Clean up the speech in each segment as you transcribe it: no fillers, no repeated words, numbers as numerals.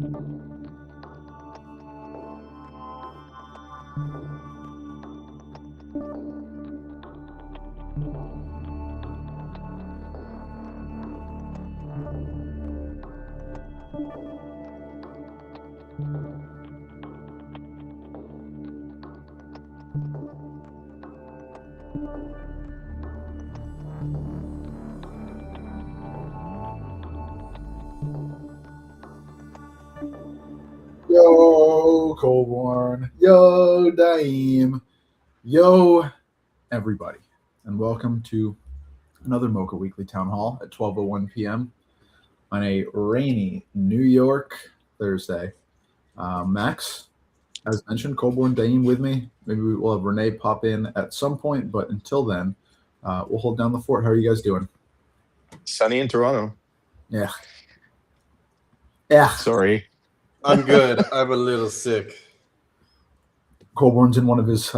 Yo, Colborn. Yo, Daim. Yo, everybody. And welcome to another MOCA Weekly Town Hall at 12:01 p.m. on a rainy New York Thursday. Max, as mentioned, Colborn, Daim with me. Maybe we'll have Renee pop in at some point, but until then, we'll hold down the fort. How are you guys doing? Sunny in Toronto. Yeah. Sorry. I'm good. I'm a little sick. Colborn's in one of his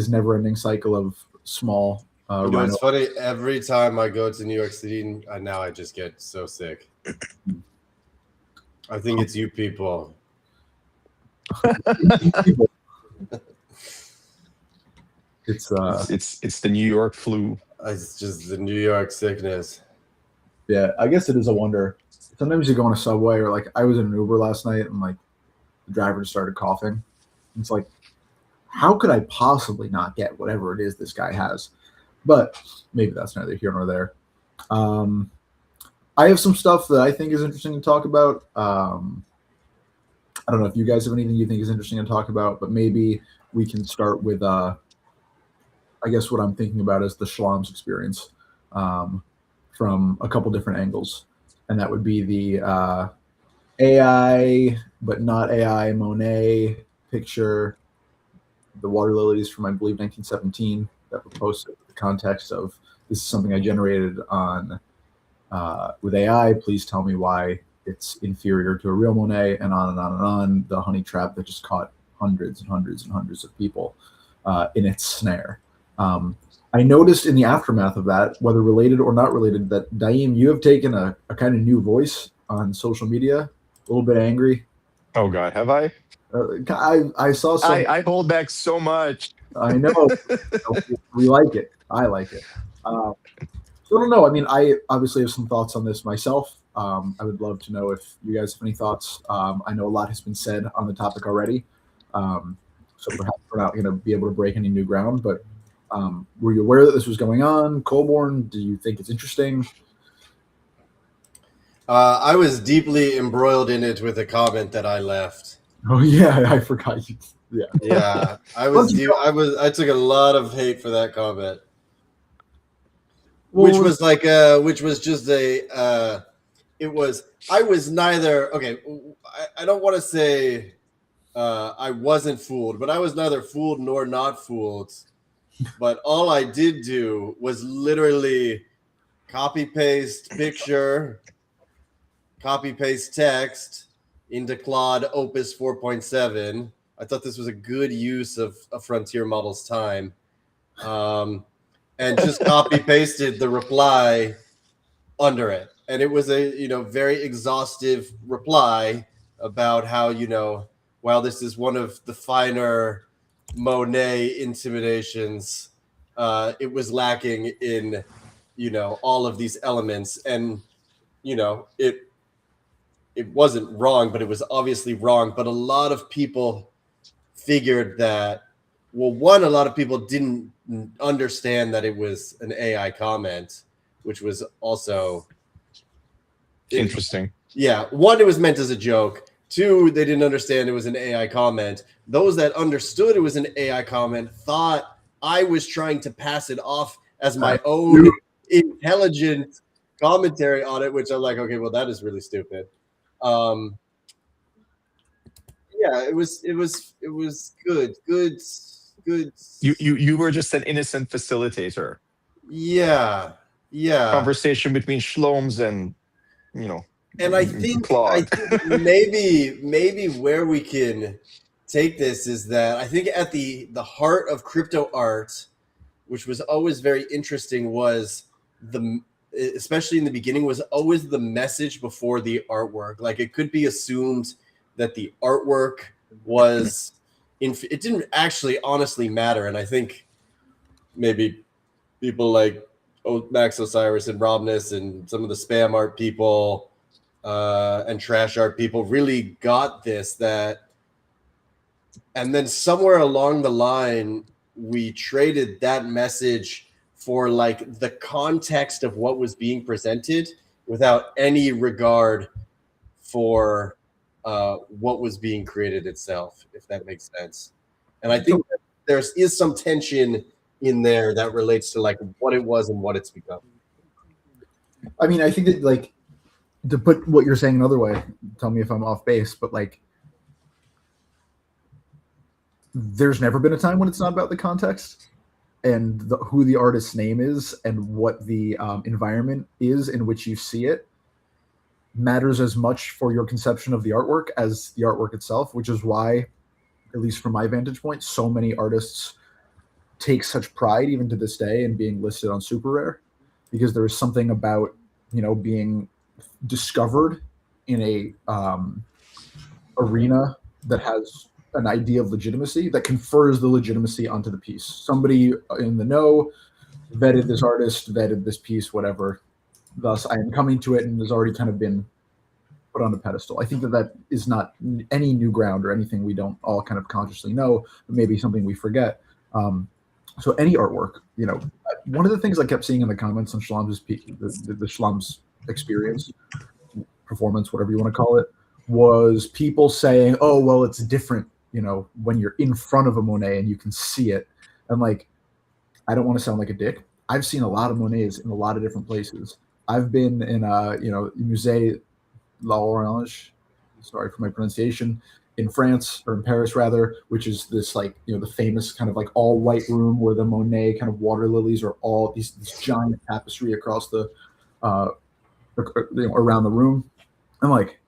never-ending cycle of small. It's funny. Every time I go to New York City, now I just get so sick. I think it's you people. It's the New York flu. It's just the New York sickness. Yeah, I guess it is a wonder. Sometimes you go on a subway, or like I was in an Uber last night, and like the driver just started coughing. It's like, how could I possibly not get whatever it is this guy has? But maybe that's neither here nor there. I have some stuff that I think is interesting to talk about. I don't know if you guys have anything you think is interesting to talk about, but maybe we can start with, I guess what I'm thinking about is the Schlom's experience from a couple different angles. And that would be the AI, but not AI, Monet picture, the water lilies from, I believe, 1917 that were posted in the context of, this is something I generated on with AI. Please tell me why it's inferior to a real Monet, and on and on and on. The honey trap that just caught hundreds and hundreds and hundreds of people in its snare. I noticed in the aftermath of that, whether related or not related, that Daim, you have taken a kind of new voice on social media, a little bit angry. Oh God, have I? I saw some. I hold back so much. I know. We like it. I like it. So I don't know. I mean, I obviously have some thoughts on this myself. I would love to know if you guys have any thoughts. I know a lot has been said on the topic already, so perhaps we're not going to be able to break any new ground, but were you aware that this was going on? Colborn, do you think it's interesting? I was deeply embroiled in it with a comment that I left. Oh yeah, I forgot you. Yeah. I took a lot of hate for that comment, which was just a. I was neither. Okay, I don't want to say I wasn't fooled, but I was neither fooled nor not fooled. But all I did do was literally copy paste picture, copy paste text into Claude Opus 4.7. I thought this was a good use of a Frontier model's time, and just copy pasted the reply under it. And it was a very exhaustive reply about how while this is one of the finer Monet intimidations, it was lacking in all of these elements, and it wasn't wrong, but it was obviously wrong. But a lot of people figured that, well, a lot of people didn't understand that it was an AI comment, which was also interesting. Yeah, one, it was meant as a joke. Two, they didn't understand it was an AI comment. Those that understood it was an AI comment thought I was trying to pass it off as my own intelligent commentary on it, which I'm like, okay, well, that is really stupid. Yeah, it was good. You were just an innocent facilitator. Yeah. Conversation between Shloms and And I think maybe where we can take this is that I think at the heart of crypto art, which was always very interesting, was especially in the beginning, was always the message before the artwork. Like, it could be assumed that the artwork was it didn't actually honestly matter. And I think maybe people like Max Osiris and Robness and some of the spam art people and trash art people really got this, and then somewhere along the line, we traded that message for like the context of what was being presented without any regard for what was being created itself, if that makes sense. And I think that there is some tension in there that relates to like what it was and what it's become. I mean, I think that, like, to put what you're saying another way, tell me if I'm off base, but like, there's never been a time when it's not about the context and who the artist's name is and what the environment is in which you see it matters as much for your conception of the artwork as the artwork itself, which is why, at least from my vantage point, so many artists take such pride even to this day in being listed on Super Rare, because there is something about, you know, being discovered in a arena that has an idea of legitimacy that confers the legitimacy onto the piece. Somebody in the know vetted this artist, vetted this piece, whatever. Thus, I am coming to it and has already kind of been put on a pedestal. I think that that is not any new ground or anything we don't all kind of consciously know, but maybe something we forget. So any artwork, you know, one of the things I kept seeing in the comments on Shlom's the Shlom's experience, performance, whatever you want to call it, was people saying, "Oh, well, it's different, you know, when you're in front of a Monet and you can see it." And like, I don't want to sound like a dick. I've seen a lot of Monets in a lot of different places. I've been in you know, Musée l'Orange, sorry for my pronunciation, in France, or in Paris rather, which is this, like, you know, the famous kind of like all white room where the Monet kind of water lilies are all this giant tapestry across the you know, around the room. I'm like,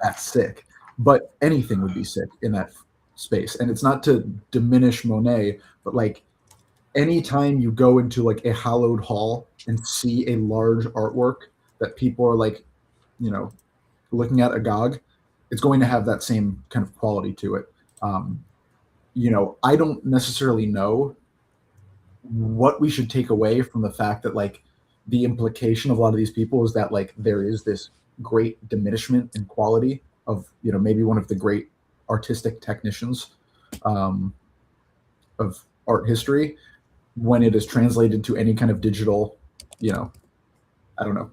that's sick. But anything would be sick in that space. And it's not to diminish Monet, but like, anytime you go into like a hallowed hall and see a large artwork that people are like, you know, looking at agog, it's going to have that same kind of quality to it. You know, I don't necessarily know what we should take away from the fact that like the implication of a lot of these people is that like there is this great diminishment in quality of, you know, maybe one of the great artistic technicians of art history, when it is translated to any kind of digital, you know, I don't know,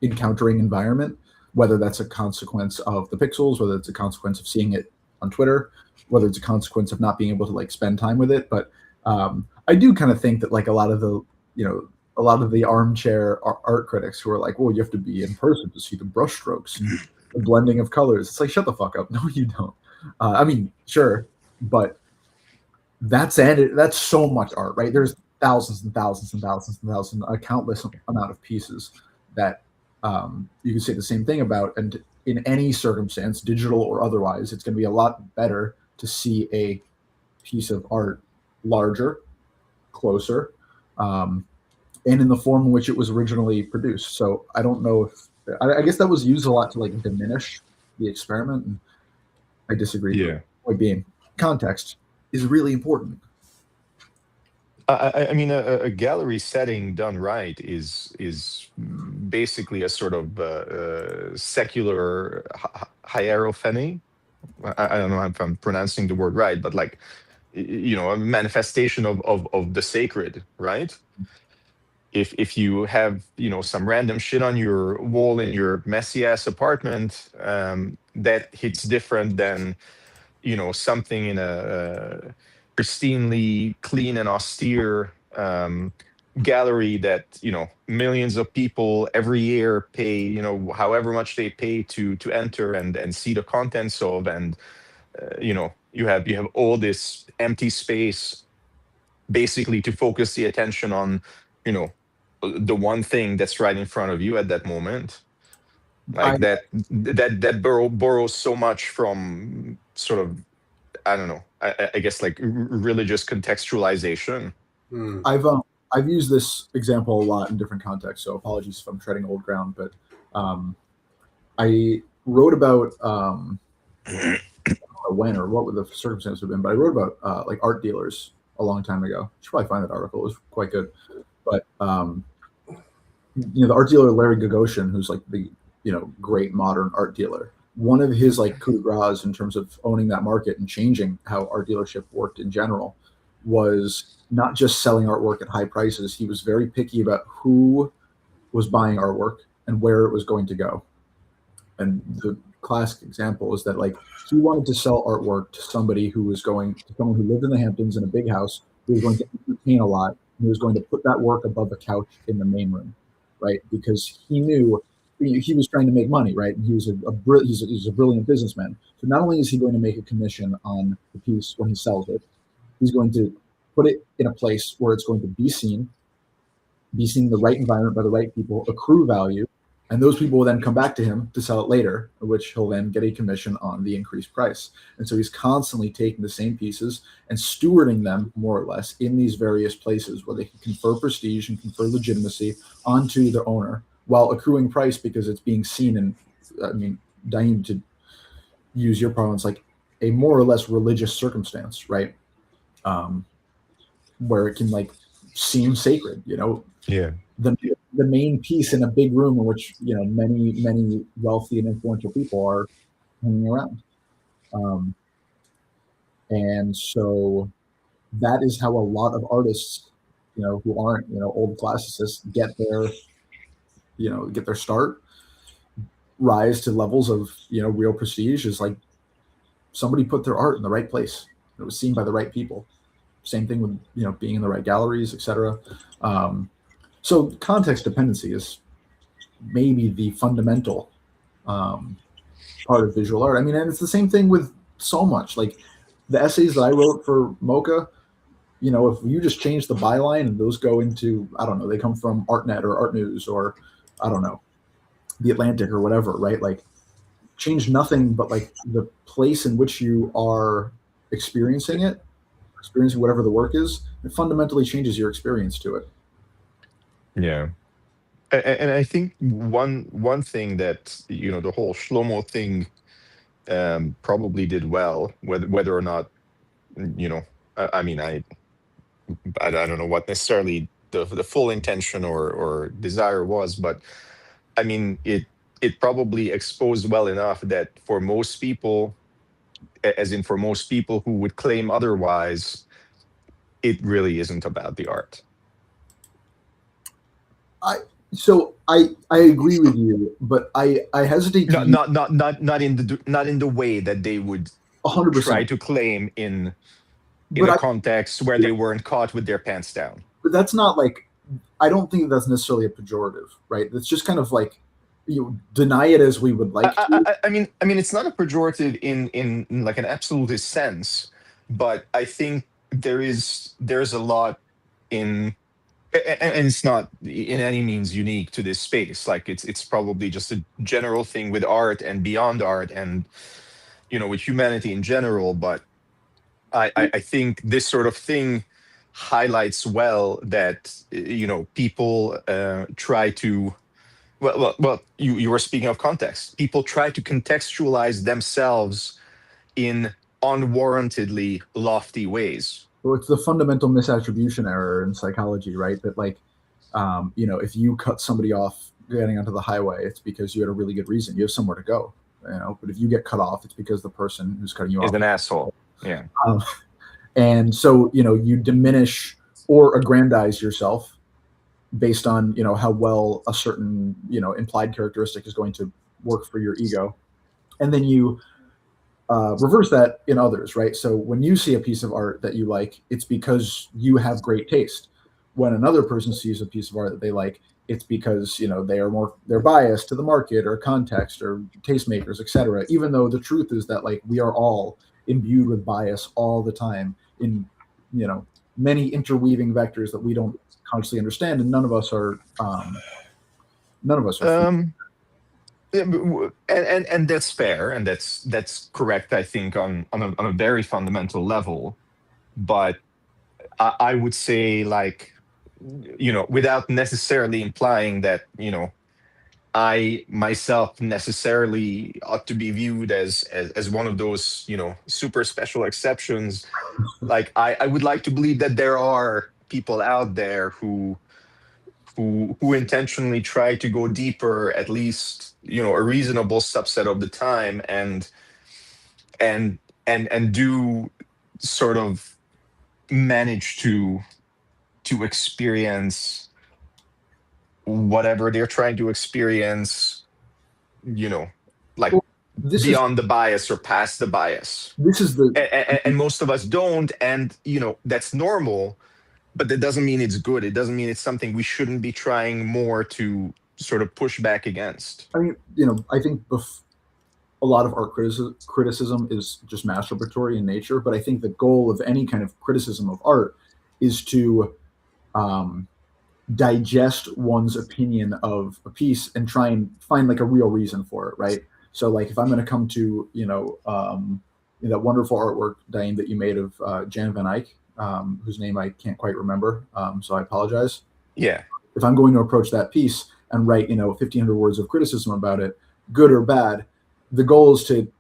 encountering environment, whether that's a consequence of the pixels, whether it's a consequence of seeing it on Twitter, whether it's a consequence of not being able to like spend time with it. But I do kind of think that like a lot of the armchair art critics who are like, well, you have to be in person to see the brushstrokes and the blending of colors. It's like, shut the fuck up. No, you don't. I mean, sure, but that's so much art, right? There's thousands and thousands and thousands and thousands, a countless amount of pieces that you can say the same thing about. And in any circumstance, digital or otherwise, it's going to be a lot better to see a piece of art larger, closer, and in the form in which it was originally produced. So I don't know if, I guess that was used a lot to like diminish the experiment. And I disagree. Yeah. Point being, context is really important. I mean, a gallery setting done right is basically a sort of secular hierophany. I don't know if I'm pronouncing the word right, but like, you know, a manifestation of the sacred, right? If you have, you know, some random shit on your wall in your messy ass apartment, that hits different than, you know, something in a pristinely clean and austere gallery that, you know, millions of people every year pay, you know, however much they pay to enter and see the contents of. And you know, you have all this empty space basically to focus the attention on, you know, the one thing that's right in front of you at that moment. Like that borrows so much from sort of, I don't know, I guess like religious contextualization. I've used this example a lot in different contexts, so apologies if I'm treading old ground, but I wrote about when or what would the circumstances have been, but I wrote about like art dealers a long time ago. You should probably find that article. It was quite good. But the art dealer Larry Gagosian, who's like the great modern art dealer. One of his like coup de grace in terms of owning that market and changing how art dealership worked in general was not just selling artwork at high prices. He was very picky about who was buying artwork and where it was going to go. And the classic example is that like he wanted to sell artwork to somebody who was going to someone who lived in the Hamptons in a big house, who was going to entertain a lot, and who was going to put that work above a couch in the main room, right? Because he knew he was trying to make money, right? And he was he's a brilliant businessman. So not only is he going to make a commission on the piece when he sells it, he's going to put it in a place where it's going to be seen in the right environment by the right people, accrue value, and those people will then come back to him to sell it later, which he'll then get a commission on the increased price. And so he's constantly taking the same pieces and stewarding them more or less in these various places where they can confer prestige and confer legitimacy onto the owner while accruing price because it's being seen in, I mean, Daim, to use your parlance, like a more or less religious circumstance, right? Where it can like seem sacred, Yeah. The main piece in a big room in which many wealthy and influential people are hanging around, and so that is how a lot of artists, who aren't old classicists, get their start, rise to levels of real prestige. Is like somebody put their art in the right place. It was seen by the right people. Same thing with being in the right galleries, etc. So context dependency is maybe the fundamental part of visual art. I mean, and it's the same thing with so much. Like the essays that I wrote for MOCA, if you just change the byline and those go into, I don't know, they come from ArtNet or Art News or, I don't know, The Atlantic or whatever, right? Like change nothing but like the place in which you are experiencing whatever the work is, it fundamentally changes your experience to it. Yeah. And I think one thing that the whole Shlomo thing probably did well, whether or not I mean I don't know what necessarily the full intention or desire was, but I mean it probably exposed well enough that for most people, as in for most people who would claim otherwise, it really isn't about the art. I agree with you, but I hesitate to not in the way that they would 100% try to claim in a context where they weren't caught with their pants down. But that's not like, I don't think that's necessarily a pejorative, right? It's just kind of like deny it as we would like to. I mean it's not a pejorative in like an absolutist sense, but I think there's a lot in, and it's not in any means unique to this space. Like it's probably just a general thing with art and beyond art and with humanity in general. But I think this sort of thing highlights well that people try to well you were speaking of context. People try to contextualize themselves in unwarrantedly lofty ways. Well, it's the fundamental misattribution error in psychology, right? That like, if you cut somebody off getting onto the highway, it's because you had a really good reason. You have somewhere to go, But if you get cut off, it's because the person who's cutting you off is an asshole. Yeah. And so, you diminish or aggrandize yourself based on, how well a certain, implied characteristic is going to work for your ego. And then you reverse that in others, right? So when you see a piece of art that you like, it's because you have great taste. When another person sees a piece of art that they like, it's because they're biased to the market or context or tastemakers, etc. Even though the truth is that like we are all imbued with bias all the time in many interweaving vectors that we don't consciously understand, and none of us are. And that's fair, and that's correct, I think, on a very fundamental level. But I would say, like, without necessarily implying that I myself necessarily ought to be viewed as one of those, super special exceptions. Like I would like to believe that there are people out there who intentionally try to go deeper, at least, a reasonable subset of the time, and and do sort of manage to experience whatever they're trying to experience, you know, like Well, this is beyond the bias or past the bias. this is the And most of us don't, and that's normal, but that doesn't mean it's good. It doesn't mean it's something we shouldn't be trying more to sort of push back against. I mean, I think a lot of art criticism is just masturbatory in nature, but I think the goal of any kind of criticism of art is to um, digest one's opinion of a piece and try and find like a real reason for it, right? So, like, if I'm going to come to that wonderful artwork, Diane, that you made of Jan van Eyck, whose name I can't quite remember, so I apologize. Yeah. If I'm going to approach that piece and write 1,500 words of criticism about it, good or bad, the goal is to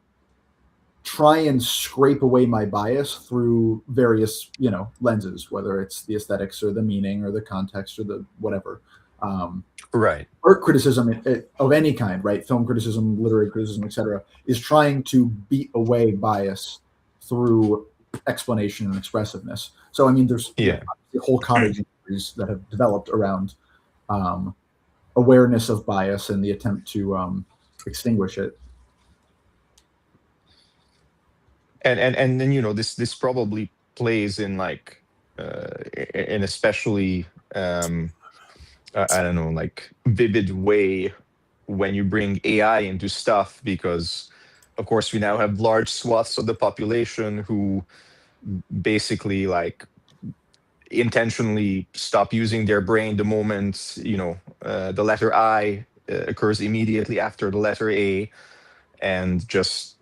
try and scrape away my bias through various lenses, whether it's the aesthetics or the meaning or the context or the whatever. Right. Art criticism of any kind, right? Film criticism, literary criticism, etc., is trying to beat away bias through explanation and expressiveness. So I mean, there's whole cottage industries that have developed around awareness of bias and the attempt to extinguish it. And then this probably plays in like in especially I don't know, like vivid way when you bring AI into stuff, because of course we now have large swaths of the population who basically like intentionally stop using their brain the moment the letter I occurs immediately after the letter A, and just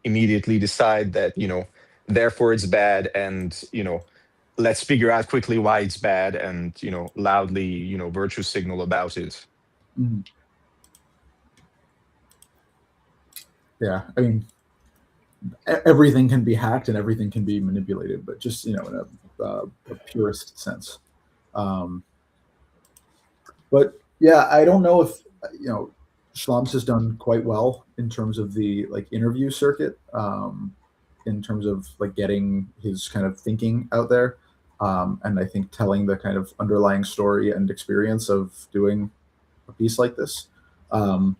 immediately decide that therefore it's bad, and let's figure out quickly why it's bad, and loudly virtue signal about it. Mm-hmm. Yeah, I mean, everything can be hacked and everything can be manipulated, but just in a purist sense. But yeah, I don't know if Schlams has done quite well in terms of the interview circuit, in terms of like getting his kind of thinking out there, and I think telling the kind of underlying story and experience of doing a piece like this. Find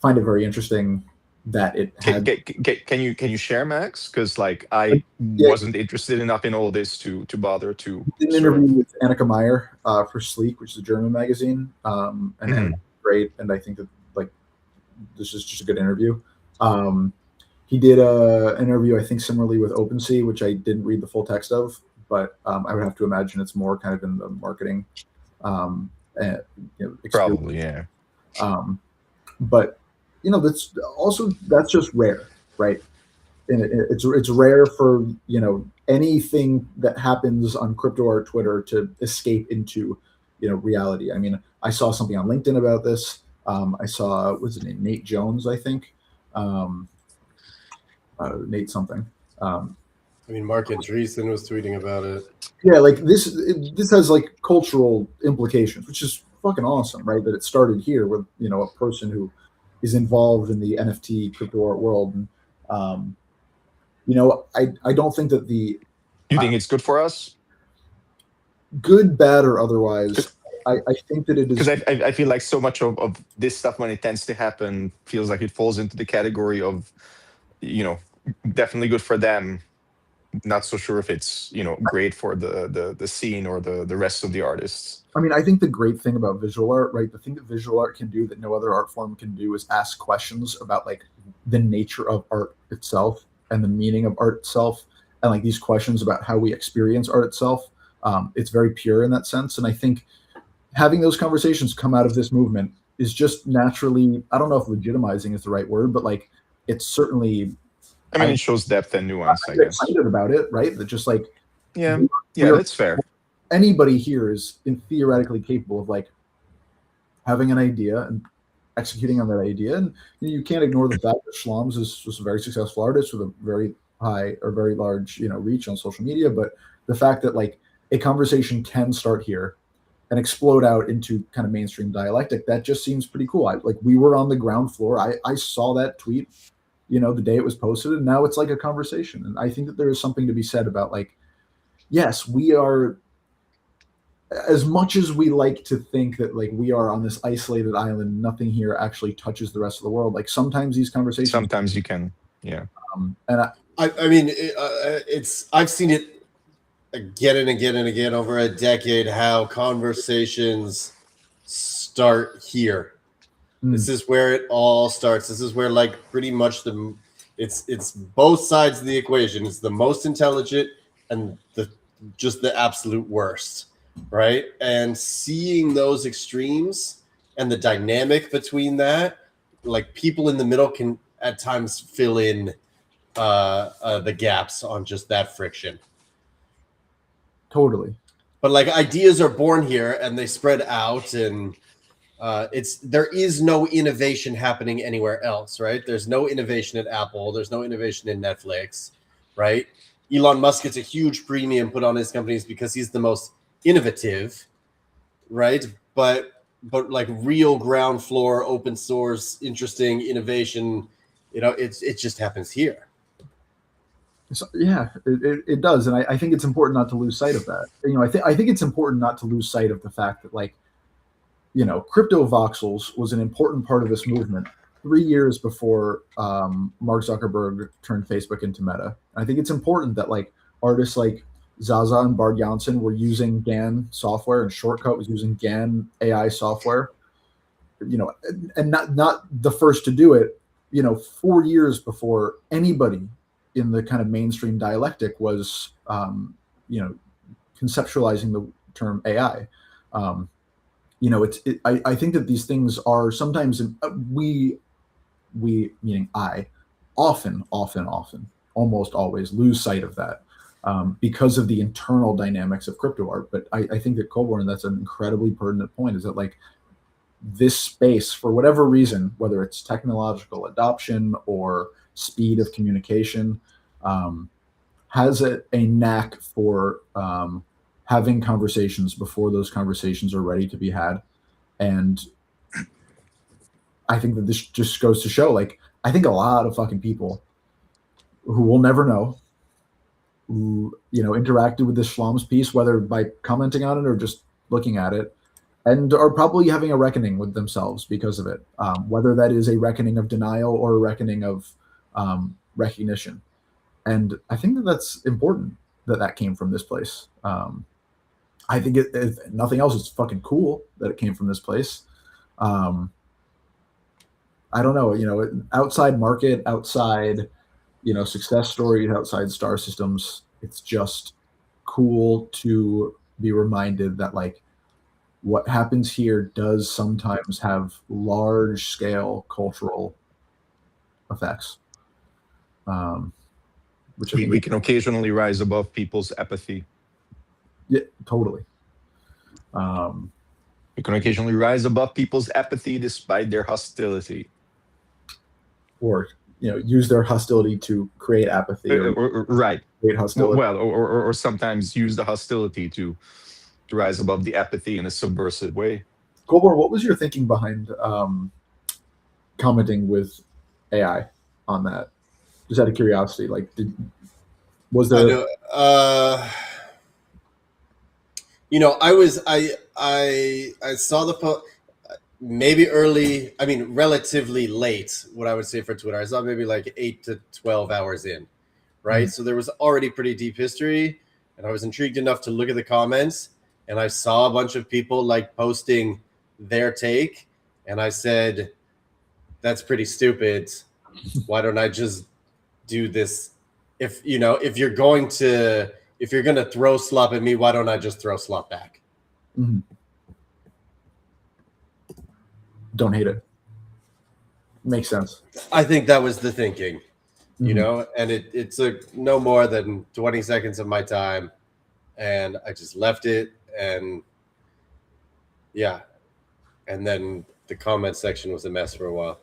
it very interesting that it had. Can you share, Max? Because like I wasn't interested enough in all this to bother to. Did an interview with Annika Meyer for Sleek, which is a German magazine, and great. And I think that like this is just a good interview. He did an interview, I think, similarly with OpenSea, which I didn't read the full text of, but I would have to imagine it's more kind of in the marketing. Probably, yeah. But that's just rare, right? And it's rare for anything that happens on crypto art Twitter to escape into reality. I mean, I saw something on LinkedIn about this. I saw, what's his name, Nate Jones, I think. Nate something. I mean, Mark Andreessen was tweeting about it. Yeah, like this has like cultural implications, which is fucking awesome, right? That it started here with a person who is involved in the NFT crypto art world. And I don't think that you think it's good for us? Good, bad, or otherwise. I think that it is, because I feel like so much of this stuff, when it tends to happen, feels like it falls into the category of definitely good for them. Not so sure if it's great for the scene or the rest of the artists. I mean, I think the great thing about visual art, right? The thing that visual art can do that no other art form can do is ask questions about like the nature of art itself and the meaning of art itself, and like these questions about how we experience art itself. It's very pure in that sense, and I think having those conversations come out of this movement is just naturally, I don't know if legitimizing is the right word, but like it's certainly. I mean, it shows depth and nuance, I guess. Excited about it, right? That just like that's fair. Anybody here is theoretically capable of like having an idea and executing on that idea. And you can't ignore the fact that Schlums is just a very successful artist with a very high or very large, reach on social media. But the fact that like a conversation can start here and explode out into kind of mainstream dialectic, that just seems pretty cool. Like we were on the ground floor. I saw that tweet, the day it was posted, and now it's like a conversation. And I think that there is something to be said about like, yes, we are, as much as we like to think that like we are on this isolated island, nothing here actually touches the rest of the world. Like sometimes these conversations, sometimes you can, yeah. And I mean, I've seen it again and again and again over a decade, how conversations start here. This is where it all starts. This is where like pretty much it's both sides of the equation. It's the most intelligent and just the absolute worst, right? And seeing those extremes and the dynamic between that, like people in the middle can at times fill in the gaps on just that friction. Totally. But like ideas are born here and they spread out, and there is no innovation happening anywhere else, right? There's no innovation at Apple. There's no innovation in Netflix, right? Elon Musk gets a huge premium put on his companies because he's the most innovative, right? But like real ground floor, open source, interesting innovation, it just happens here. So, yeah, it does, and I think it's important not to lose sight of that. I think it's important not to lose sight of the fact that like, crypto voxels was an important part of this movement 3 years before Mark Zuckerberg turned Facebook into Meta. I think it's important that like artists like Zaza and Bart Janssen were using GAN software, and Shortcut was using GAN AI software, and not the first to do it, 4 years before anybody in the kind of mainstream dialectic was, conceptualizing the term AI. I think that these things are sometimes we meaning I often, almost always lose sight of that because of the internal dynamics of crypto art. But I think that Colborn, that's an incredibly pertinent point, is that like this space, for whatever reason, whether it's technological adoption or speed of communication, has a knack for having conversations before those conversations are ready to be had. And I think that this just goes to show, like, I think a lot of fucking people who will never know, who, interacted with this Schlums piece, whether by commenting on it or just looking at it, and are probably having a reckoning with themselves because of it, whether that is a reckoning of denial or a reckoning of recognition. And I think that that's important that came from this place. I think if nothing else, it's fucking cool that it came from this place. I don't know, outside market, outside, success stories, outside star systems, it's just cool to be reminded that like what happens here does sometimes have large scale cultural effects. Which we can occasionally rise above people's apathy. Yeah, totally. We can occasionally rise above people's apathy despite their hostility. Or, use their hostility to create apathy. Right. Create hostility. Well, or sometimes use the hostility to rise above the apathy in a subversive way. Colborn, what was your thinking behind commenting with AI on that? Just out of curiosity, like, was there? I saw the post maybe early. I mean, relatively late. What I would say for Twitter, I saw maybe like 8 to 12 hours in, right? Mm-hmm. So there was already pretty deep history, and I was intrigued enough to look at the comments, and I saw a bunch of people like posting their take, and I said, "That's pretty stupid. Why don't I just do this? If you're going to throw slop at me, why don't I just throw slop back?" Mm-hmm. Don't hate it. Makes sense. I think that was the thinking, mm-hmm. And it took no more than 20 seconds of my time, and I just left it, and yeah. And then the comment section was a mess for a while.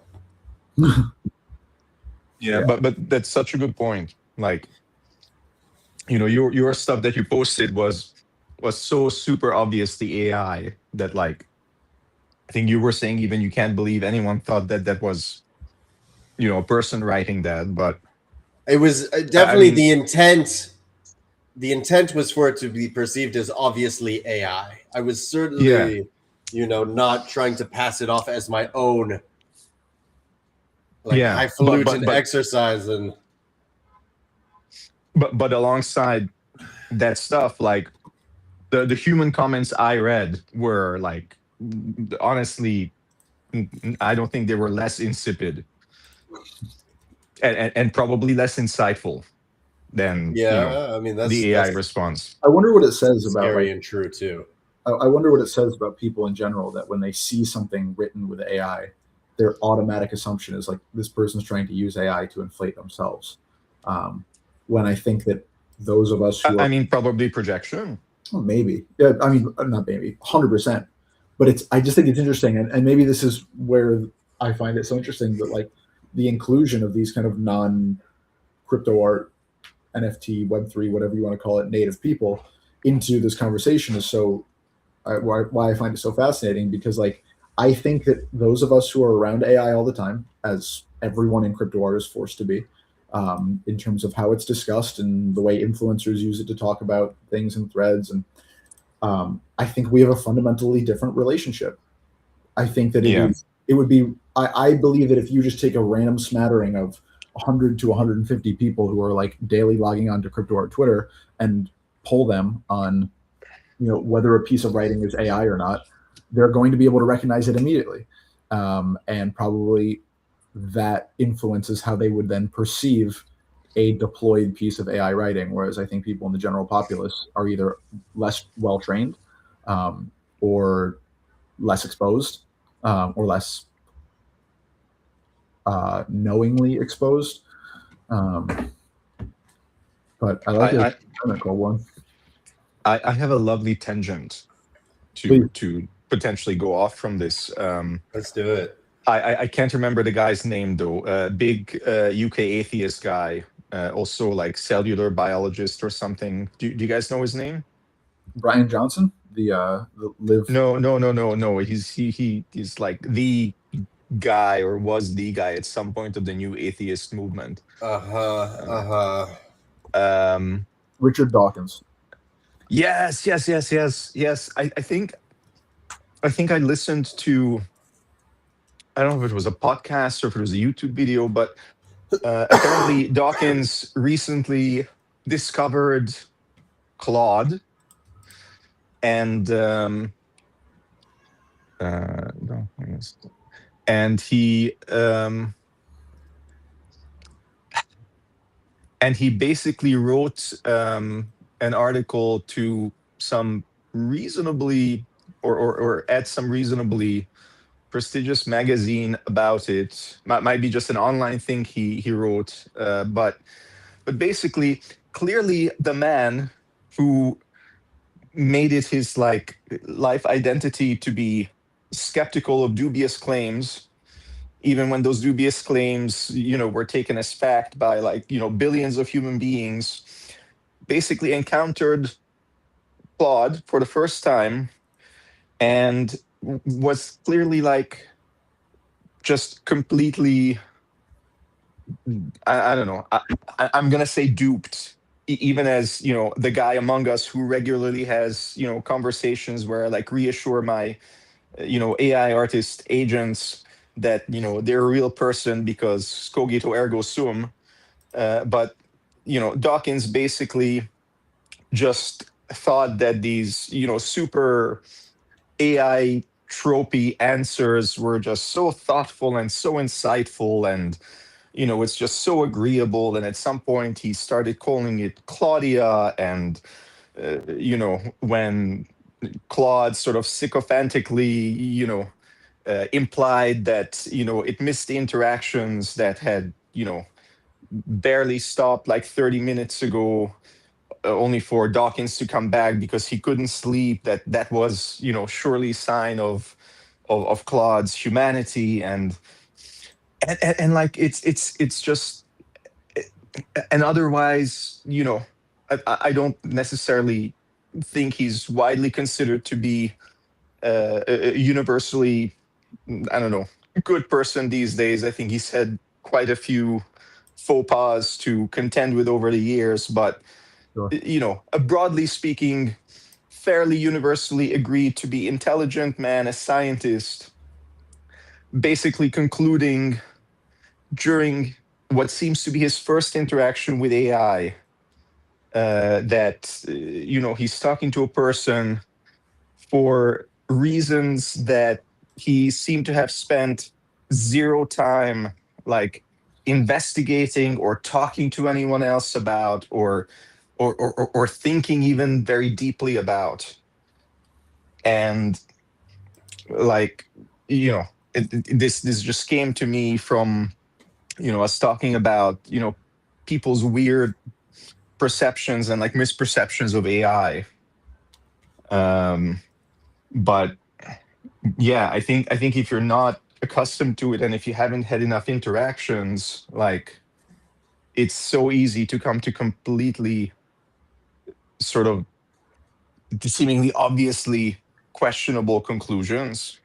Yeah, but that's such a good point. Like, your stuff that you posted was so super obviously AI that, like, I think you were saying even you can't believe anyone thought that was a person writing that. But It was I definitely mean, the intent. The intent was for it to be perceived as obviously AI. I was yeah, certainly, not trying to pass it off as my own, like, yeah, but but highfalutin but exercise. And but alongside that stuff, like the human comments I read were like, honestly, I don't think they were less insipid and probably less insightful than yeah, I mean, the AI that's response. I wonder what it says about scary like. and true too. I wonder what it says about people in general that when they see something written with AI, their automatic assumption is like this person's trying to use AI to inflate themselves. When I think that those of us who I are mean, probably projection. well, maybe, yeah, I mean, not maybe, 100%, but I just think it's interesting, and maybe this is where I find it so interesting that like the inclusion of these kind of non crypto art, NFT, Web3, whatever you want to call it, native people into this conversation is so why I find it so fascinating because like I think that those of us who are around AI all the time, as everyone in crypto art is forced to be, in terms of how it's discussed and the way influencers use it to talk about things in threads, and I think we have a fundamentally different relationship. I think that Yeah. it would be I believe that if you just take a random smattering of 100 to 150 people who are like daily logging onto crypto art Twitter and poll them on whether a piece of writing is AI or not, they're going to be able to recognize it immediately. And probably that influences how they would then perceive a deployed piece of AI writing. Whereas I think people in the general populace are either less well trained or less exposed or less knowingly exposed. But I like I, it. Cool one. I have a lovely tangent Please. to potentially go off from this. Let's do it. I can't remember the guy's name though. Big UK atheist guy, also like cellular biologist or something. Do you guys know his name? Brian Johnson, the live. No. He's like the guy, or was the guy at some point of the new atheist movement. Richard Dawkins. Yes. I think I listened to, I don't know if it was a podcast or if it was a YouTube video, but apparently Dawkins recently discovered Claude, and no, and he basically wrote an article to some reasonably or at some reasonably prestigious magazine about it. Might be just an online thing he wrote, but basically, clearly the man who made it his like life identity to be skeptical of dubious claims, even when those dubious claims were taken as fact by like billions of human beings, basically encountered Claude for the first time and was clearly like just completely, I don't know, I'm gonna say duped, even as the guy among us who regularly has conversations where I like reassure my AI artist agents that they're a real person because cogito ergo sum. But Dawkins basically just thought that these super AI tropey answers were just so thoughtful and so insightful, and it's just so agreeable. And at some point he started calling it Claudia, and when Claude sort of sycophantically implied that it missed the interactions that had barely stopped like 30 minutes ago, only for Dawkins to come back because he couldn't sleep, that was surely sign of of Claude's humanity and like it's just, and otherwise, I don't necessarily think he's widely considered to be a universally, I don't know, good person these days. I think he's had quite a few faux pas to contend with over the years, but Sure. broadly speaking, fairly universally agreed to be intelligent man, a scientist, basically concluding during what seems to be his first interaction with AI, that he's talking to a person for reasons that he seemed to have spent zero time like investigating or talking to anyone else about, or thinking even very deeply about. And like, this just came to me from us talking about people's weird perceptions and like misperceptions of AI. But yeah, I think if you're not accustomed to it, and if you haven't had enough interactions, like, it's so easy to come to completely sort of seemingly obviously questionable conclusions.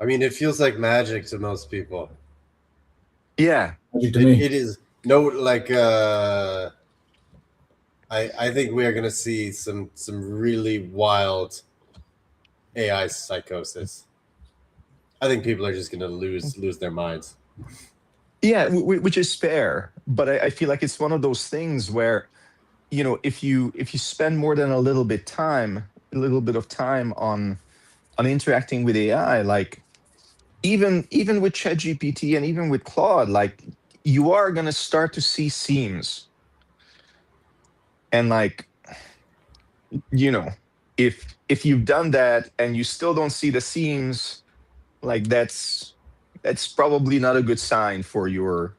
I mean, it feels like magic to most people. Yeah. Magic to me. It is like I think we are going to see some really wild AI psychosis. I think people are just going to lose their minds. Yeah, which is fair, but I feel like it's one of those things where, if you spend more than a little bit of time on interacting with AI, like even with ChatGPT and even with Claude, like, you are gonna start to see seams, and like, if you've done that and you still don't see the seams, like, that's probably not a good sign for your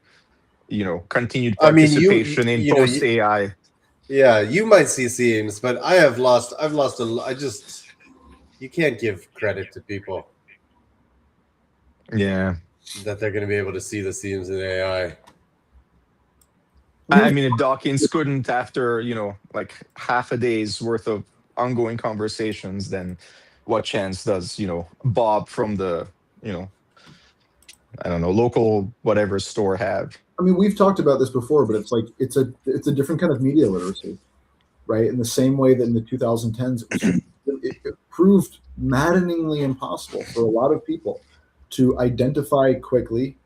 continued I mean, participation in you know, post AI. yeah, you might see seams, but I've lost you can't give credit to people Yeah. that they're going to be able to see the seams in AI. I mean, if Dawkins couldn't after, like half a day's worth of ongoing conversations, then what chance does, Bob from the, I don't know, local whatever store have? I mean, we've talked about this before, but it's like it's a different kind of media literacy, right? In the same way that in the 2010s, it proved maddeningly impossible for a lot of people to identify quickly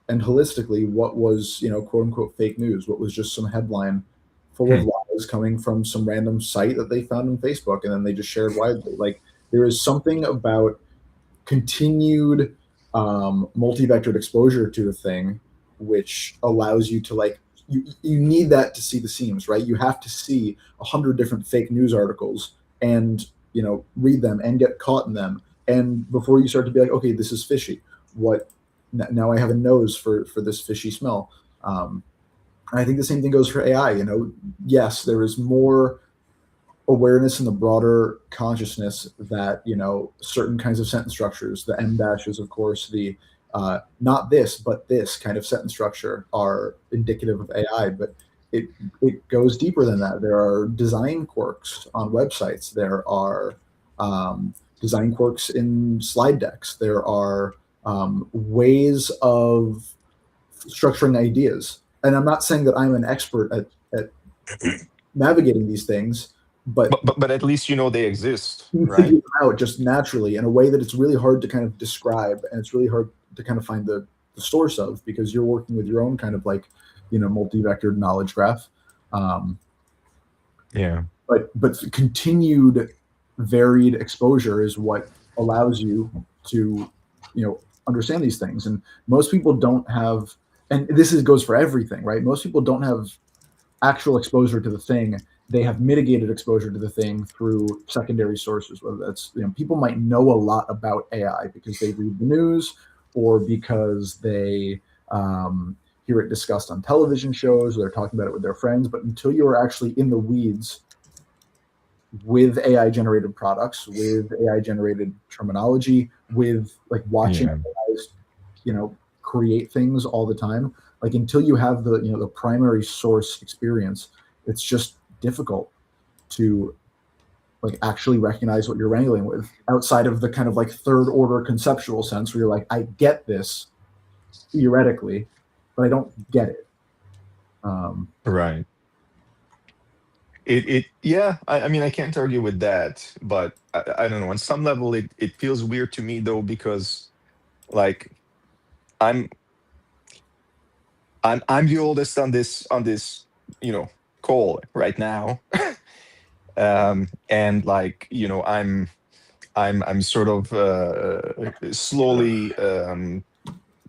and holistically what was, quote unquote, fake news, what was just some headline full of lies coming from some random site that they found on Facebook and then they just shared widely. Like, there is something about continued multi-vectored exposure to a thing which allows you to, like, you need that to see the seams, right? You have to see 100 different fake news articles and read them and get caught in them, and before you start to be like, okay, this is fishy. What now? I have a nose for this fishy smell. And I think the same thing goes for AI. Yes, there is more awareness in the broader consciousness that certain kinds of sentence structures, the M dashes, of course, the not this but this kind of sentence structure, are indicative of AI, but it goes deeper than that. There are design quirks on websites. There are design quirks in slide decks. There are ways of structuring ideas. And I'm not saying that I'm an expert at navigating these things, but at least they exist, you right? figure them out just naturally in a way that it's really hard to kind of describe, and it's really hard to kind of find the source of, because you're working with your own kind of like multi-vectored knowledge graph. Yeah. But continued varied exposure is what allows you to understand these things. And most people don't have, and goes for everything, right? Most people don't have actual exposure to the thing. They have mitigated exposure to the thing through secondary sources, whether that's, people might know a lot about AI because they read the news or because they hear it discussed on television shows, or they're talking about it with their friends. But until you are actually in the weeds with AI generated products, with AI generated terminology, with like watching Yeah. guys, create things all the time. Like until you have the primary source experience, it's just difficult to like actually recognize what you're wrangling with outside of the kind of like third order conceptual sense where you're like, I get this theoretically, but I don't get it. Right. It yeah, I mean I can't argue with that, but I don't know. On some level, it feels weird to me though because like I'm I'm the oldest on this call right now, and like I'm sort of slowly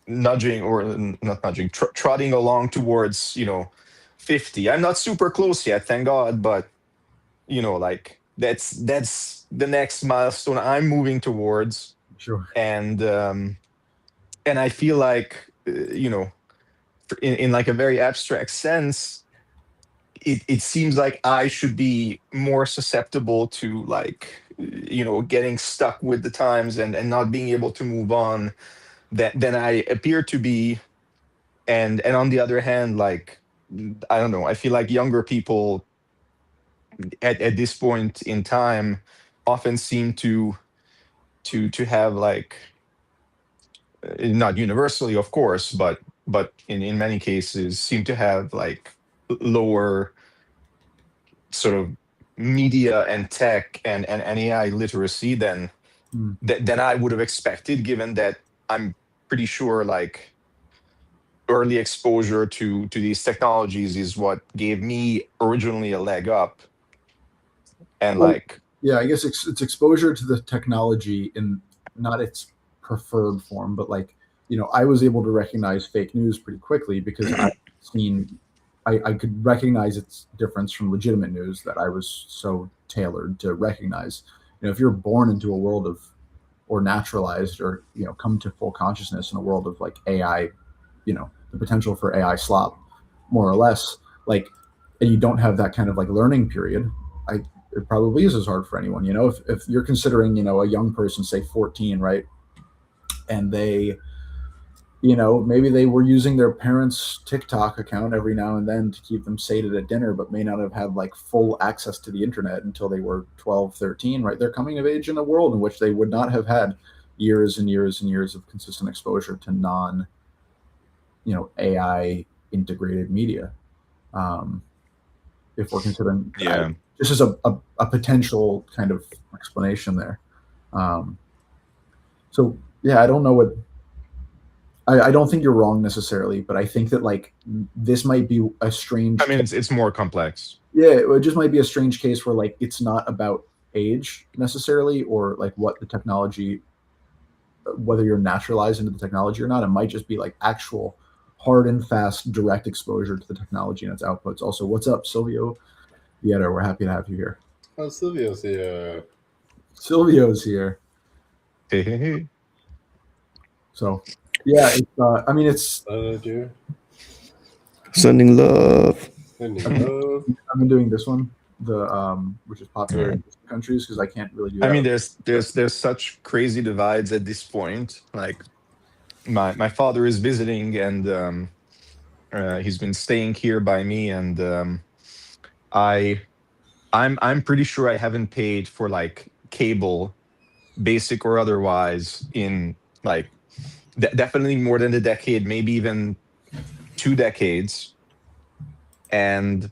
nudging or not nudging, trotting along towards 50. I'm not super close yet, thank God, but like that's the next milestone I'm moving towards, Sure. and I feel like in like a very abstract sense, it seems like I should be more susceptible to like getting stuck with the times and not being able to move on than I appear to be. And on the other hand, like I don't know, I feel like younger people at this point in time often seem to have like not universally of course, but in many cases seem to have like lower sort of media and tech and AI literacy Mm. than I would have expected, given that I'm pretty sure like early exposure to these technologies is what gave me originally a leg up. And Well, like yeah, I guess it's exposure to the technology in not its preferred form, but like, I was able to recognize fake news pretty quickly because I could recognize its difference from legitimate news that I was so tailored to recognize. If you're born into a world of, or naturalized, or, come to full consciousness in a world of like AI, the potential for AI slop, more or less, like, and you don't have that kind of like learning period, I it probably is as hard for anyone. If you're considering, a young person, say 14, right, and they, maybe they were using their parents' TikTok account every now and then to keep them sated at dinner, but may not have had like full access to the internet until they were 12, 13, right? They're coming of age in a world in which they would not have had years and years and years of consistent exposure to non, AI integrated media. Um, if we're considering yeah. this is a potential kind of explanation there. Um, so yeah, I don't know what I don't think you're wrong necessarily, but I think that like this might be a strange. I mean it's more complex. Yeah, it just might be a strange case where like it's not about age necessarily, or like what the technology, whether you're naturalized into the technology or not. It might just be like actual hard and fast direct exposure to the technology and its outputs. Also, what's up, Silvio Vietter? We're happy to have you here. Oh, Silvio's here. Silvio's here. Hey. So yeah, I mean, it's Dear. Sending love. I've been doing this one, the which is popular in countries because I can't really do that. I mean there's such crazy divides at this point. Like my father is visiting, and he's been staying here by me, and I'm pretty sure I haven't paid for like cable, basic or otherwise, in like definitely more than a decade, maybe even 2 decades. And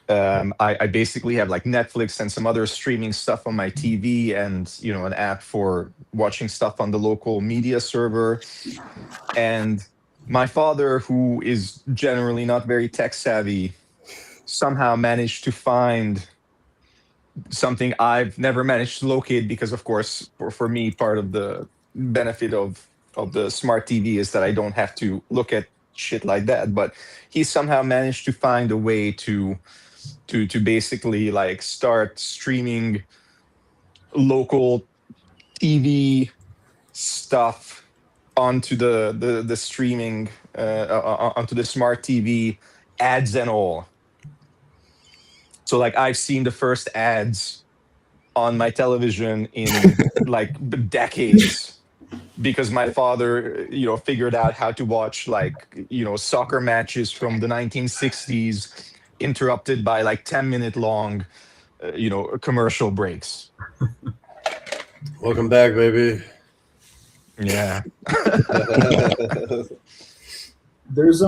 I basically have like Netflix and some other streaming stuff on my TV, and an app for watching stuff on the local media server. And my father, who is generally not very tech savvy, somehow managed to find something I've never managed to locate, because of course for me part of the benefit of the smart TV is that I don't have to look at shit like that. But he somehow managed to find a way to basically like start streaming local TV stuff onto the streaming onto the smart TV, ads and all. So like I've seen the first ads on my television in like decades, because my father, figured out how to watch like, soccer matches from the 1960s, interrupted by like 10-minute long, commercial breaks. Welcome back, baby. Yeah. There's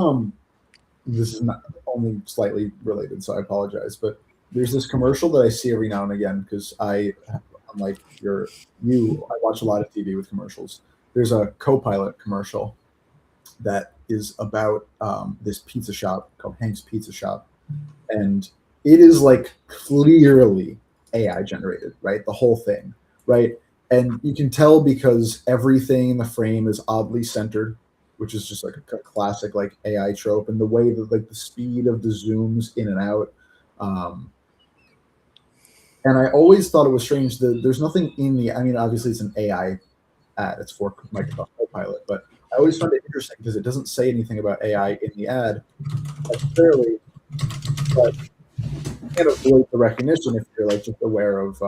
this is not only slightly related, so I apologize, but there's this commercial that I see every now and again because I'm like I watch a lot of TV with commercials. There's a Copilot commercial that is about this pizza shop called Hank's Pizza Shop, and it is like clearly AI generated, right? The whole thing, right? And you can tell because everything in the frame is oddly centered, which is just like a classic like AI trope, and the way that like the speed of the zooms in and out. And I always thought it was strange that there's nothing in the. I mean, obviously it's an AI ad; it's for Microsoft Copilot, but I always found it interesting because it doesn't say anything about AI in the ad necessarily, but you can't avoid the recognition if you're like just aware of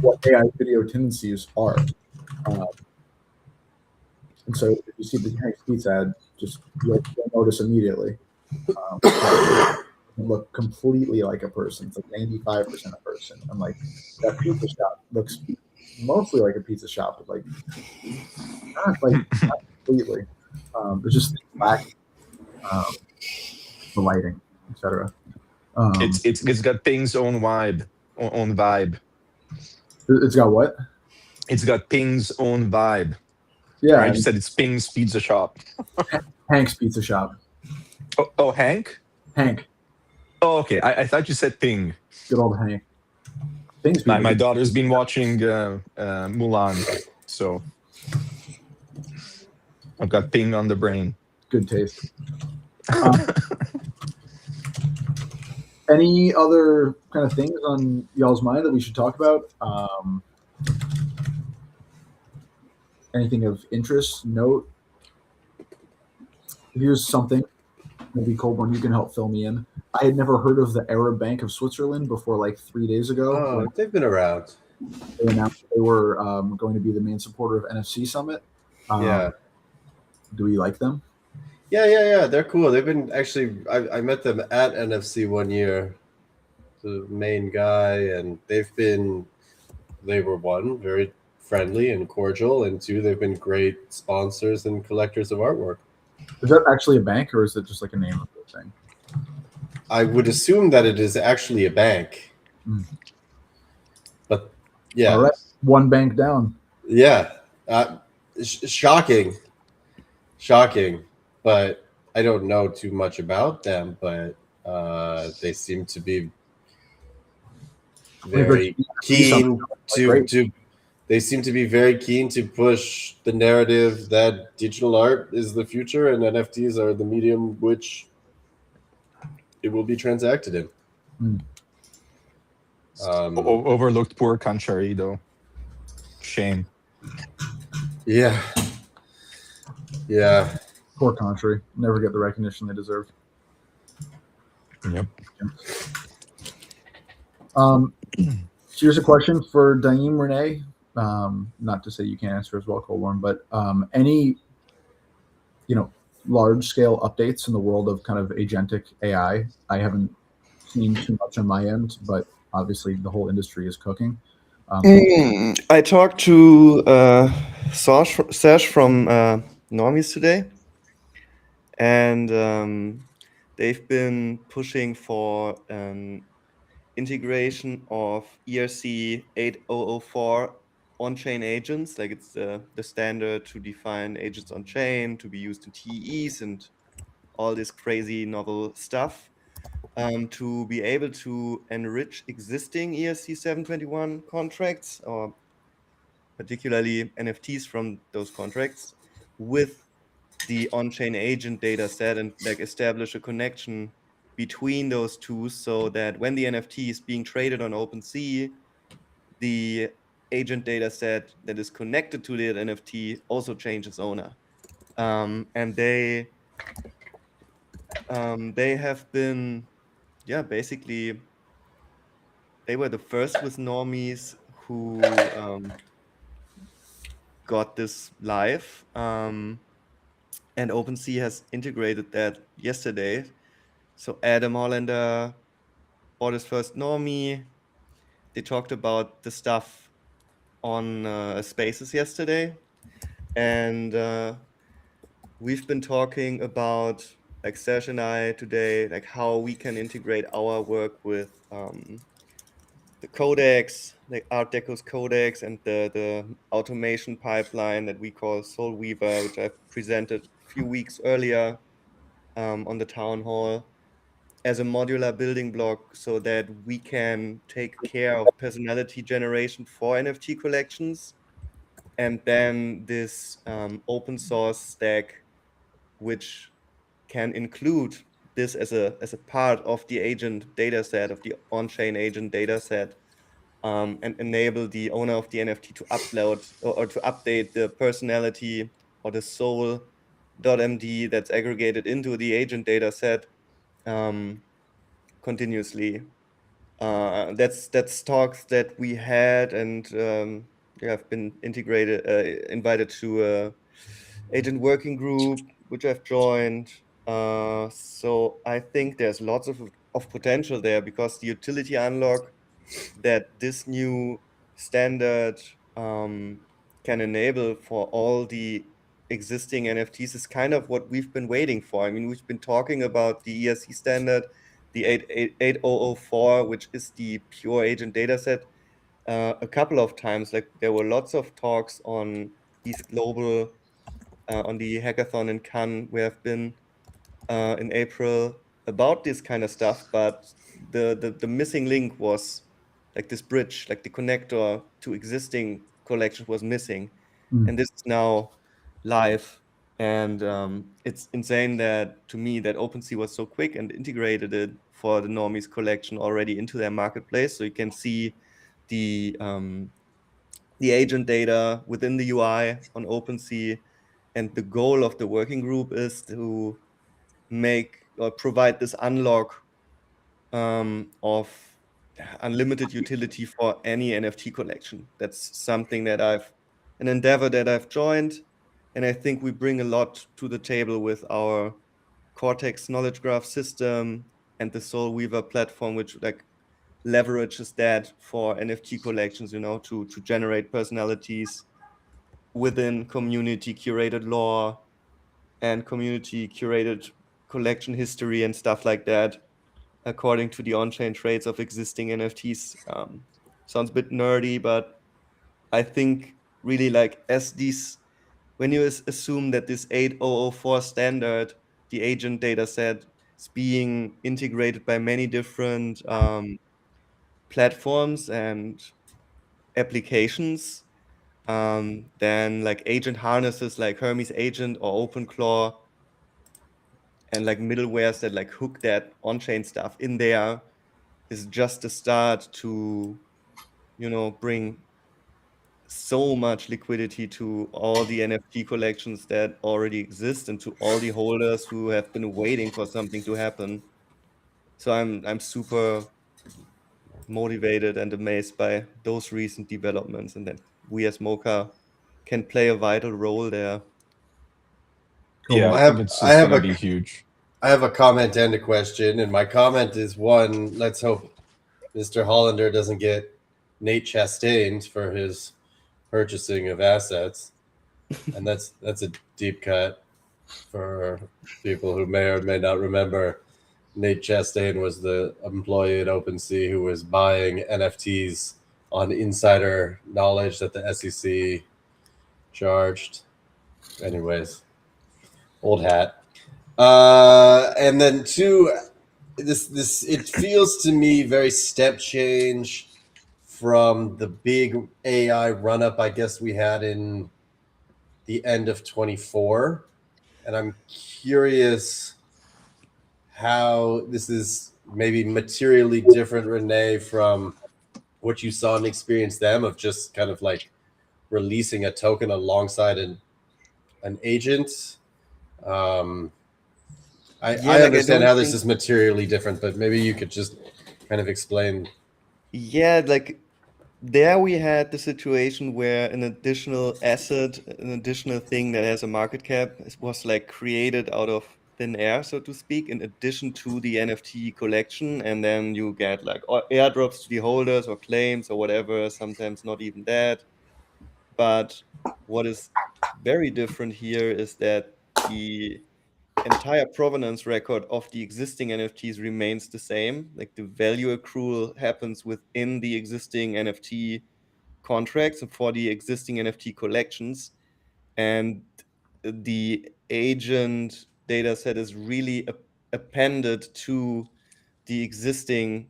what AI video tendencies are. And so if you see the Hank's Pizza ad, you'll notice immediately. It look completely like a person. It's like 95% a person. I'm like, that pizza shop looks mostly like a pizza shop, but not completely. There's just lack the lighting, etc. It's got Ping's own vibe. Own vibe. It's got what? It's got Ping's own vibe. Yeah, I just said it's Ping's Pizza Shop. Hank's Pizza Shop. Oh, Hank? Hank. Oh, okay. I thought you said Ping. Good old Hank. Things My daughter's been watching Mulan, so I've got Ping on the brain. Good taste. Any other kind of things on y'all's mind that we should talk about? Anything of interest, note? Here's something. Maybe Colborne, you can help fill me in. I had never heard of the Arab Bank of Switzerland before like 3 days ago. Oh, they've been around. They announced they were going to be the main supporter of NFC Summit. Yeah. Do we like them? Yeah. They're cool. They've been actually. I met them at NFC one year. The main guy, and they were one, very friendly and cordial, and two, they've been great sponsors and collectors of artwork. Is that actually a bank, or is it just like a name of the thing? I would assume that it is actually a bank. But yeah. All right. One bank down. Yeah. Shocking. But I don't know too much about them, but they seem to be very keen they seem to be very keen to push the narrative that digital art is the future and NFTs are the medium which it will be transacted in. Overlooked poor country, though. Shame. Yeah. Poor country. Never get the recognition they deserve. Yep. Here's a question for Daim Renee. Not to say you can't answer as well, Colborne, but any large scale updates in the world of kind of agentic AI? I haven't seen too much on my end, but obviously the whole industry is cooking. I talked to Sash from Normies today, and they've been pushing for an integration of ERC 8004 on-chain agents, like it's the standard to define agents on-chain to be used in TEs and all this crazy novel stuff, to be able to enrich existing ERC 721 contracts, or particularly NFTs from those contracts, with the on-chain agent data set, and like establish a connection between those two, so that when the NFT is being traded on OpenSea, the agent data set that is connected to the NFT also changes owner. And they have been, basically they were the first with normies who got this live. And OpenSea has integrated that yesterday. So Adam Hollander bought his first normie. They talked about the stuff on Spaces yesterday. And we've been talking about, like Serge and I today, like how we can integrate our work with the codecs, like Art Deco's codecs, and the automation pipeline that we call Soulweaver, which I presented a few weeks earlier on the town hall, as a modular building block so that we can take care of personality generation for NFT collections. And then this open source stack, which can include this as a part of the agent dataset, of the on-chain agent dataset, and enable the owner of the NFT to upload or to update the personality or the soul.md that's aggregated into the agent dataset continuously. That's talks that we had, and I've been invited to a agent working group, which I've joined. So I think there's lots of potential there, because the utility unlock that this new standard can enable for all the existing NFTs is kind of what we've been waiting for. I mean, we've been talking about the ERC standard, the 8004, which is the pure agent dataset, a couple of times. Like, there were lots of talks on these global, on the hackathon in Cannes, where I've been in April, about this kind of stuff, but the missing link was like this bridge, like the connector to existing collections was missing. And this is now live. And it's insane that, to me, that OpenSea was so quick and integrated it for the normies collection already into their marketplace. So you can see the agent data within the UI on OpenSea. And the goal of the working group is to make or provide this unlock of unlimited utility for any NFT collection. That's something that an endeavor that I've joined, and I think we bring a lot to the table with our Cortex knowledge graph system and the Soulweaver platform, which like leverages that for NFT collections, to generate personalities within community curated lore and community curated collection history and stuff like that, according to the on-chain traits of existing NFTs. Sounds a bit nerdy, but I think really, like, as these, when you assume that this 8004 standard, the agent data set, is being integrated by many different platforms and applications, then like agent harnesses like Hermes Agent or OpenClaw, and like middlewares that like hook that on-chain stuff in there, is just a start to, bring so much liquidity to all the NFT collections that already exist and to all the holders who have been waiting for something to happen. So I'm super motivated and amazed by those recent developments, and that we as MOCA can play a vital role there. Cool. Yeah, I think it's going to be huge. I have a comment and a question, and my comment is, one, let's hope Mr. Hollander doesn't get Nate Chastained for his purchasing of assets, and that's a deep cut for people who may or may not remember. Nate Chastain was the employee at OpenSea who was buying NFTs on insider knowledge that the SEC charged. Anyways, old hat. And then two, this it feels to me very step change from the big AI run up, I guess, we had in the end of 24. And I'm curious how this is maybe materially different, Renee, from what you saw and experienced them, of just kind of like releasing a token alongside an agent. I understand how this is materially different, but maybe you could just kind of explain Yeah, like there we had the situation where an additional asset, an additional thing that has a market cap was like created out of thin air, so to speak, in addition to the NFT collection. And then you get like airdrops to the holders or claims or whatever, sometimes not even that. But what is very different here is that the entire provenance record of the existing NFTs remains the same. Like the value accrual happens within the existing NFT contracts and for the existing NFT collections. And the agent data set is really appended to the existing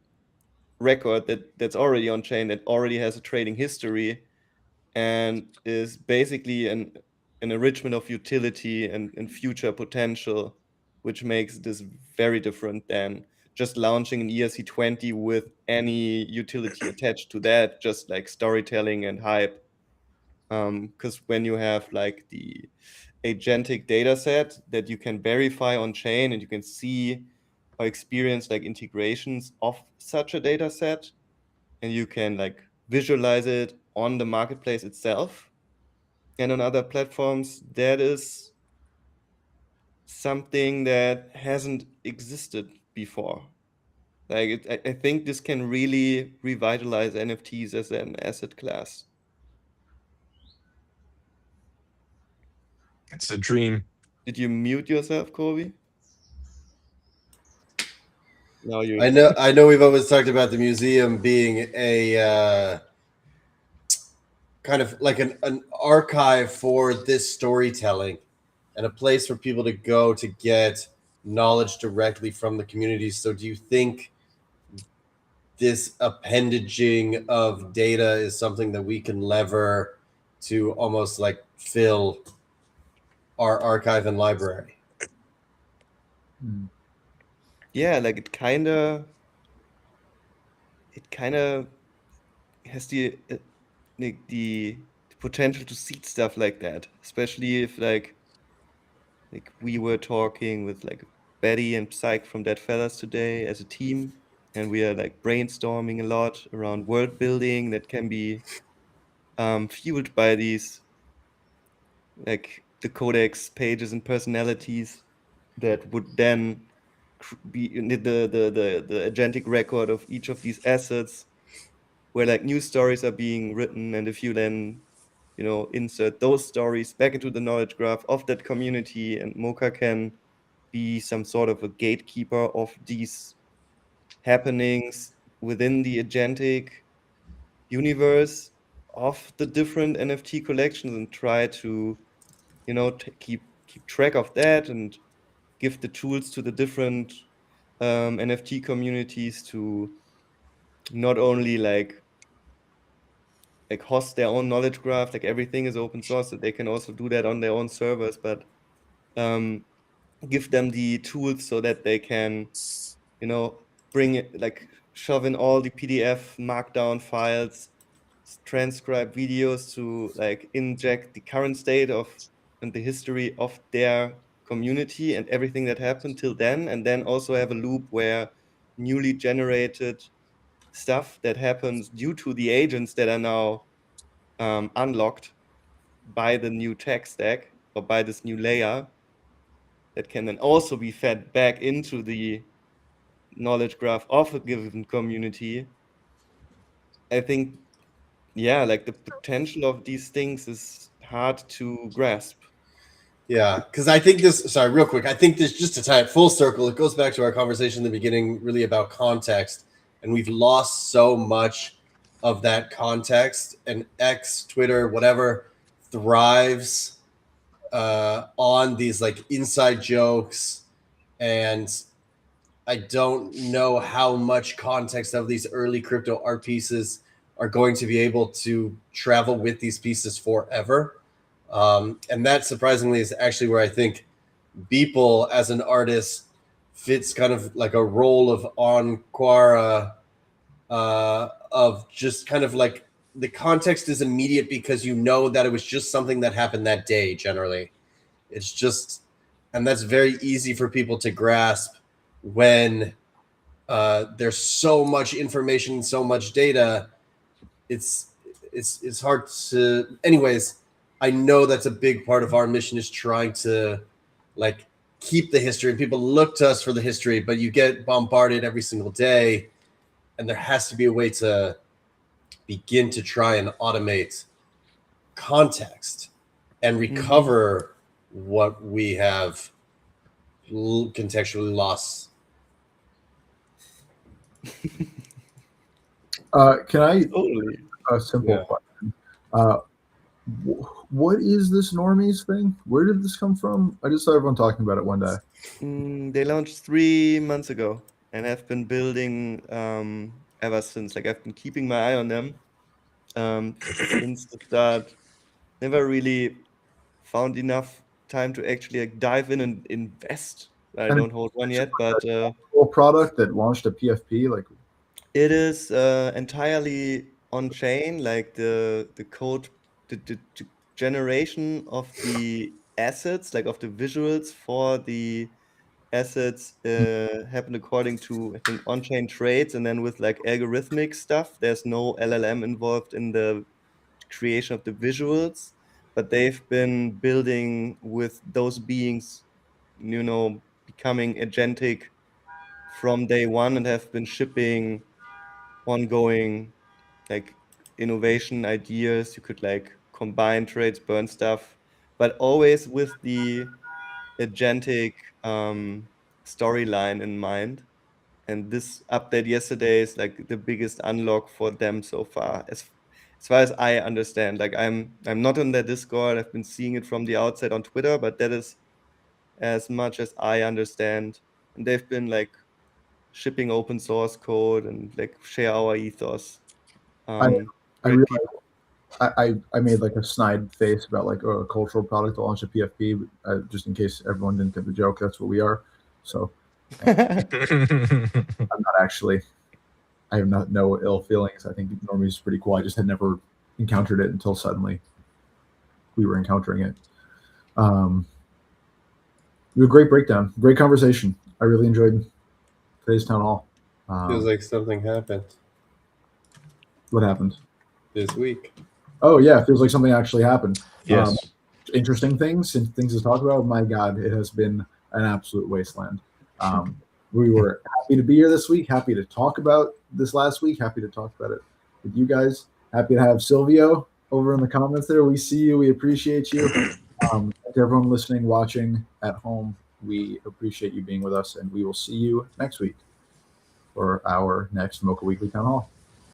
record that's already on chain, that already has a trading history, and is basically an enrichment of utility and future potential, which makes this very different than just launching an ERC20 with any utility attached to that, just like storytelling and hype. Because when you have like the agentic data set that you can verify on chain and you can see or experience like integrations of such a data set, and you can like visualize it on the marketplace itself and on other platforms, that is something that hasn't existed before. Like I think this can really revitalize NFTs as an asset class. It's a dream. Did you mute yourself, Kobe? No, you. I know we've always talked about the museum being a kind of like an archive for this storytelling and a place for people to go to get knowledge directly from the community. So do you think this appendaging of data is something that we can lever to almost like fill our archive and library? Yeah, like it kind of has the potential to seed stuff like that, especially if like we were talking with like Betty and Psych from Dead Fellas today as a team, and we are like brainstorming a lot around world building that can be fueled by these like the codex pages and personalities that would then be in the agentic record of each of these assets, where like new stories are being written, and if you then insert those stories back into the knowledge graph of that community, and MOCA can be some sort of a gatekeeper of these happenings within the agentic universe of the different NFT collections, and try to keep track of that and give the tools to the different NFT communities to not only like host their own knowledge graph, like everything is open source, so they can also do that on their own servers, but give them the tools so that they can bring it, like shove in all the PDF markdown files, transcribe videos to like inject the current state of and the history of their community and everything that happened till then, and then also have a loop where newly generated stuff that happens due to the agents that are now unlocked by the new tech stack or by this new layer, that can then also be fed back into the knowledge graph of a given community. I think, yeah, like the potential of these things is hard to grasp. Yeah, because I think this, sorry, real quick, I think this, just to tie it full circle, it goes back to our conversation in the beginning, really about context. And we've lost so much of that context. And X, Twitter, whatever, thrives on these like inside jokes. And I don't know how much context of these early crypto art pieces are going to be able to travel with these pieces forever. And that surprisingly is actually where I think Beeple as an artist fits kind of like a role of Anquara, of just kind of like the context is immediate because you know that it was just something that happened that day generally. It's just, and that's very easy for people to grasp when there's so much information, so much data. It's hard to. Anyways, I know that's a big part of our mission is trying to like keep the history, and people look to us for the history, but you get bombarded every single day, and there has to be a way to begin to try and automate context and recover what we have contextually lost. Can I Totally. a simple Yeah. question? What is this normies thing? Where did this come from? I just saw everyone talking about it one day. They launched 3 months ago and have been building ever since. Like I've been keeping my eye on them since the start. Never really found enough time to actually like dive in and invest. I And don't hold one yet, but Whole product that launched a PFP, like it is entirely on chain. Like the code, the generation of the assets, like of the visuals for the assets happen according to, I think, on-chain trades, and then with like algorithmic stuff. There's no LLM involved in the creation of the visuals, but they've been building with those beings, becoming agentic from day one, and have been shipping ongoing like innovation ideas. You could like combine trades, burn stuff, but always with the agentic storyline in mind. And this update yesterday is like the biggest unlock for them so far, as far as I understand. Like I'm not on their Discord. I've been seeing it from the outside on Twitter, but that is as much as I understand. And they've been like shipping open source code and like share our ethos. I great realized people. I made like a snide face about like a cultural product to launch a PFP, just in case everyone didn't get the joke. That's what we are. So I'm not actually. I have no ill feelings. I think Normie is pretty cool. I just had never encountered it until suddenly we were encountering it. You had a great breakdown, great conversation. I really enjoyed today's town hall. Feels like something happened What happened this week. Oh yeah, it feels like something actually happened. Yes. Interesting things and things to talk about. My God, it has been an absolute wasteland. We were happy to be here this week, happy to talk about this last week, happy to talk about it with you guys. Happy to have Silvio over in the comments there. We see you, we appreciate you. To everyone listening, watching at home, we appreciate you being with us, and we will see you next week for our next MOCA Weekly Town Hall.